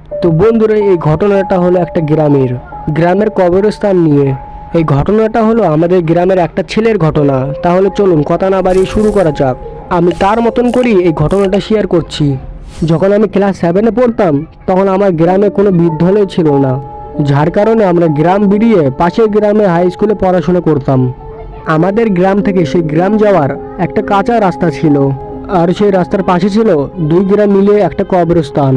তো বন্ধুরা, এই ঘটনাটা হলো একটা গ্রামের কবরস্থান নিয়ে। এই ঘটনাটা হলো আমাদের গ্রামের একটা ছেলের ঘটনা। তাহলে চলুন কথা না বাড়িয়ে শুরু করা যাক। আমি তার মতন করেই এই ঘটনাটা শেয়ার করছি। যখন আমি ক্লাস 7-এ পড়তাম, তখন আমার গ্রামে কোনো বিদ্যালয় ছিল না, যার কারণে আমরা গ্রাম বেরিয়ে পাশের গ্রামে হাই স্কুলে পড়াশোনা করতাম। আমাদের গ্রাম থেকে সেই গ্রাম যাওয়ার একটা কাঁচা রাস্তা ছিল, আর সেই রাস্তার পাশে ছিল 2 গ্রাম মিলিয়ে একটা কবরস্থান।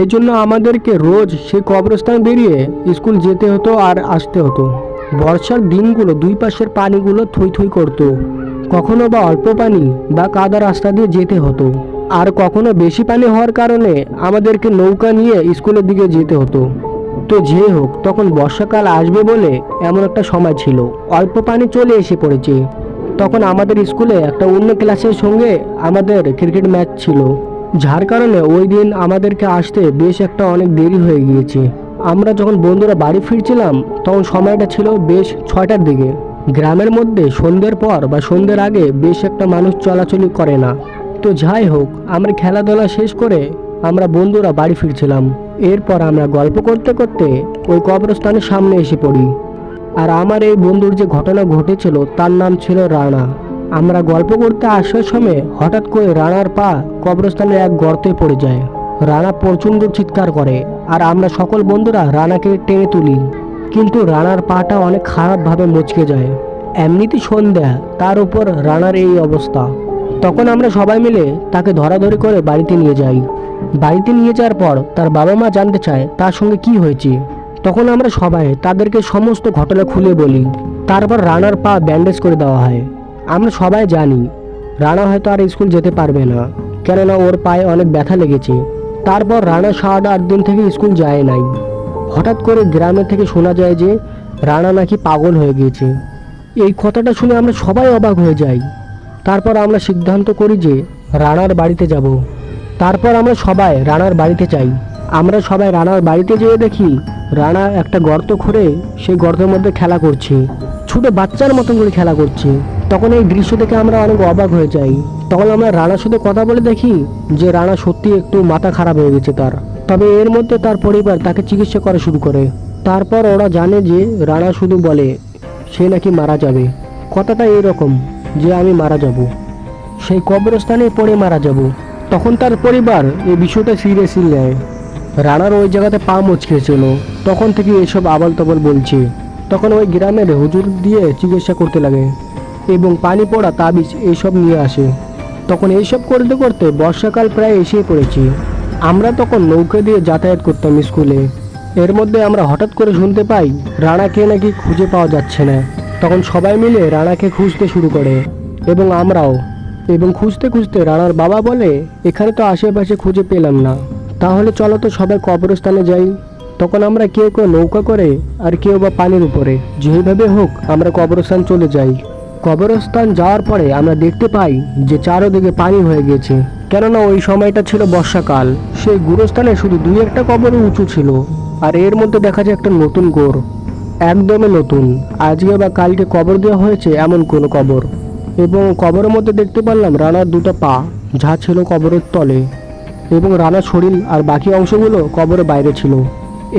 এই জন্য আমাদেরকে রোজ সেই কবরস্থান বেরিয়ে স্কুল যেতে হতো আর আসতে হতো। বর্ষার দিনগুলো দুই পাশের পানিগুলো থই থই করতো, কখনো বা অল্প পানি বা কাদা রাস্তা দিয়ে যেতে হতো, আর কখনো বেশি পানি হওয়ার কারণে আমাদেরকে নৌকা নিয়ে স্কুলের দিকে যেতে হতো। তো যে হোক, তখন বর্ষাকাল আসবে বলে এমন একটা সময় ছিল, অল্প পানি চলে এসে পড়েছে। তখন আমাদের স্কুলে একটা অন্য ক্লাসের সঙ্গে আমাদের ক্রিকেট ম্যাচ ছিল, যার কারণে ওই দিন আমাদেরকে আসতে বেশ একটা অনেক দেরি হয়ে গিয়েছে। আমরা যখন বন্ধুরা বাড়ি ফিরছিলাম, তখন সময়টা ছিল বেশ 6টার দিকে। গ্রামের মধ্যে সন্ধ্যের পর বা সন্ধ্যের আগে বেশ একটা মানুষ চলাচলি করে না। তো যাই হোক, আমরা খেলাধুলা শেষ করে আমরা বন্ধুরা বাড়ি ফিরছিলাম। এরপর আমরা গল্প করতে করতে ওই কবরস্থানের সামনে এসে পড়ি। আর আমার এই বন্ধুর যে ঘটনা ঘটেছিল তার নাম ছিল রানা। আমরা গল্প করতে আসার সময় হঠাৎ করে রানার পা কবরস্থানের এক গর্তে পড়ে যায়। রানা প্রচণ্ড চিৎকার করে, আর আমরা সকল বন্ধুরা রানাকে টেনে তুলি, কিন্তু রানার পাটা অনেক খারাপভাবে মচকে যায়। এমনিতে সন্ধ্যা, তার উপর রানার এই অবস্থা। তখন আমরা সবাই মিলে তাকে ধরাধরি করে বাড়িতে নিয়ে যাই। বাড়িতে নিয়ে যাওয়ার পর তার বাবা মা জানতে চায় তার সঙ্গে কি হয়েছে। তখন আমরা সবাই তাদেরকে সমস্ত ঘটনা খুলে বলি। তারপর রানার পা ব্যান্ডেজ করে দেওয়া হয়। আমরা সবাই জানি রানা হয়তো আর স্কুল যেতে পারবে না, কেননা ওর পায়ে অনেক ব্যথা লেগেছে। তারপর রানা 7-8 দিন থেকে স্কুল যায় নাই। হঠাৎ করে গ্রামে থেকে শোনা যায় যে রানা নাকি পাগল হয়ে গিয়েছে। এই কথাটা শুনে আমরা সবাই অবাক হয়ে যাই। তারপর আমরা সিদ্ধান্ত করি যে রানার বাড়িতে যাব। তারপর আমরা সবাই রানার বাড়িতে যাই। আমরা সবাই রানার বাড়িতে যেয়ে দেখি রানা একটা গর্ত খুঁড়ে সেই গর্তের মধ্যে খেলা করছে, ছোট বাচ্চার মতন করে খেলা করছে। তখন এই দৃশ্য দেখে আমরা অনেক অবাক হয়ে যাই। তখন আমরা রানার সাথে কথা বলে দেখি যে রানা সত্যি একটু মাথা খারাপ হয়ে গেছে তার। তবে এর মধ্যে তার পরিবার তাকে চিকিৎসা করা শুরু করে। তারপর ওরা জানে যে রানা শুধু বলে সে নাকি মারা যাবে। কথাটা এরকম যে আমি মারা যাব, সেই কবরস্থানে পড়ে মারা যাব। তখন তার পরিবার এই বিষয়টা সিরিয়াসলি নেয়। রানার ওই জায়গাতে পা মচকেছিল, তখন থেকে এসব আবাল তবল বলছে। তখন ওই গ্রামের হুজুর দিয়ে চিকিৎসা করতে লাগে এবং পানি পড়া তাবিজ এইসব নিয়ে আসে। তখন এইসব করতে করতে বর্ষাকাল প্রায় এসে পড়েছে। আমরা তখন নৌকা দিয়ে যাতায়াত করতাম স্কুলে। এর মধ্যে আমরা হঠাৎ করে শুনতে পাই রানাকে নাকি খুঁজে পাওয়া যাচ্ছে না। তখন সবাই মিলে রানাকে খুঁজতে শুরু করে এবং আমরাও। এবং খুঁজতে খুঁজতে রানার বাবা বলে, এখানে তো আশেপাশে খুঁজে পেলাম না, তাহলে চলো তো সবাই কবরস্থানে যাই। তখন আমরা কেউ কেউ নৌকা করে আর কেউ বা পানির উপরে, যেভাবে হোক আমরা কবরস্থান চলে যাই। কবরস্থান যাওয়ার পরে আমরা দেখতে পাই যে চারদিকে পানি হয়ে গেছে, কেননা ওই সময়টা ছিল বর্ষাকাল। সেই গুরুস্থানে শুধু 2-1টা কবর উঁচু ছিল, আর এর মধ্যে দেখা যায় একটা নতুন গোর, একদমই নতুন, আজকে বা কালকে কবর দেওয়া হয়েছে এমন কোনো কবর। এবং কবরের মধ্যে দেখতে পারলাম রানার 2টা পা, যা ছিল কবরের তলে, এবং রানার শরীর আর বাকি অংশগুলো কবরের বাইরে ছিল।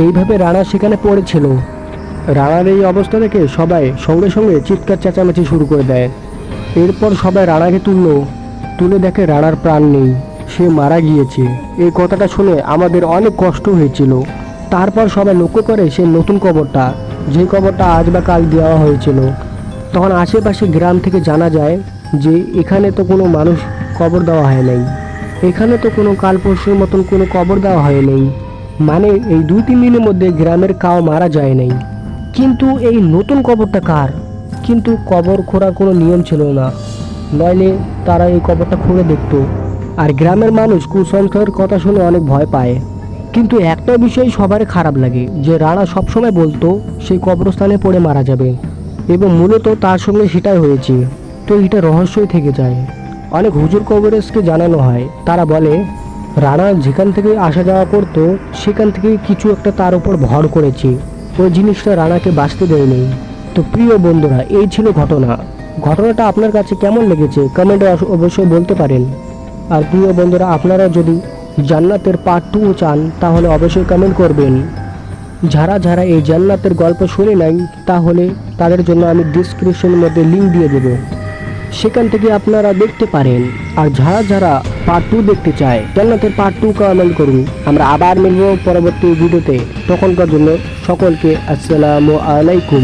এইভাবে রানা সেখানে পড়েছিল। রানার এই অবস্থা দেখে সবাই সঙ্গে সঙ্গে চিৎকার চেঁচামেচি শুরু করে দেয়। এরপর সবাই রানাকে তুলে দেখে রানার প্রাণ নেই, সে মারা গিয়েছে। এই কথাটা শুনে আমাদের অনেক কষ্ট হয়েছিল। তারপর সবাই লক্ষ্য করে সে নতুন কবরটা, যে কবরটা আজ বা কাল দেওয়া হয়েছিল। তখন আশেপাশে গ্রাম থেকে জানা যায় যে এখানে তো কোনো মানুষ কবর দেওয়া হয় নাই, এখানে তো কোনো কাল পরশুর মতন কোনো কবর দেওয়া হয় নাই, মানে এই 2-3 দিনের মধ্যে গ্রামের কাউ মারা যায় নাই। কিন্তু এই নতুন কবরটা কার? কিন্তু কবর খোঁড়ার কোনো নিয়ম ছিল না, নইলে তারা এই কবরটা খুঁড়ে দেখত। আর গ্রামের মানুষ কুসংস্কারের কথা শুনে অনেক ভয় পায়। কিন্তু একটা বিষয় সবার খারাপ লাগে যে রানা সবসময় বলতো সেই কবরস্থানে পড়ে মারা যাবে, এবং মূলত তার সঙ্গে সেটাই হয়েছে। তো এটা রহস্যই থেকে যায়। অনেক হুজুর কবরেজকে জানানো হয়, তারা বলে রানা যেখান থেকে আসা যাওয়া করতো সেখান থেকে কিছু একটা তার উপর ভর করেছে, ওই জিনিসটা রানাকে বাঁচতে দেয়নি। তো প্রিয় বন্ধুরা, এই ছিল ঘটনাটা আপনার কাছে কেমন লেগেছে কমেন্টে অবশ্যই বলতে পারেন। আর প্রিয় বন্ধুরা, আপনারা যদি জান্নাতের পার্ট 2 চান তাহলে অবশ্যই কমেন্ট করবেন। যারা যারা এই জান্নাতের গল্প শুনে নাই তাহলে তাদের জন্য আমি ডিসক্রিপশনের মধ্যে লিঙ্ক দিয়ে দেব, সেখান থেকে আপনারা দেখতে পারেন। আর যারা যারা পার্ট 2 দেখতে চায় জান্নাতের পার্ট 2 কমেন্ট করুন। আমরা আবার মিলব পরবর্তী ভিডিওতে, তখনকার জন্য সকলকে আসসালামু আলাইকুম।